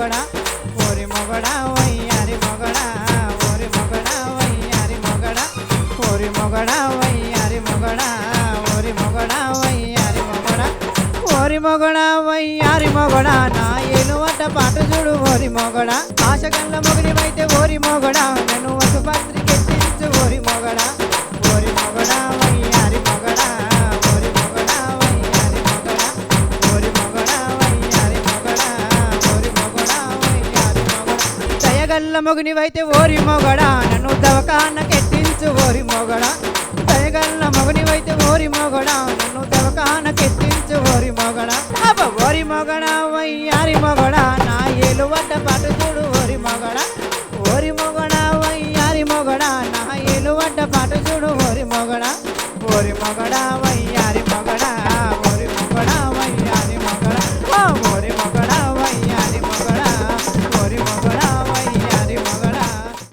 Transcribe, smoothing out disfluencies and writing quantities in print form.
మొగడా ఓరి మొగడా వయ్యారి మొగడా ఓరి మొగడా వయ్యారి మొగడా ఓరి మొగడా వయ్యారి మొగడా ఓరి మొగడా వయ్యారి మొగడా ఓరి మొగడా వయ్యారి మొగడా నా ఏలువట పాటు చూడు ఓరి మొగడా ఆశగల్ల మొగనివైతే ఓరి మొగడా నన్ను ఒక పత్రికెత్తించు ఓరి మొగడా ఓరి మొగడా వయ్యారి మొగడా ఓరి మొగడా వయ్యారి మొగడా ఓరి మొగడా వయ్యారి మొగడా ఓరి మొగడా వయ్యారి మొగడా దయగల్ల మొగనివైతే ఓరి మొగడా నన్ను దవకానకెత్తించు ఓరి మొగడా దయగల్ల మొగనివైతే ఓరి మొగడా నన్ను దవకానకెత్తించు ఓరి మొగడా అబ్బ ఓరి మొగడా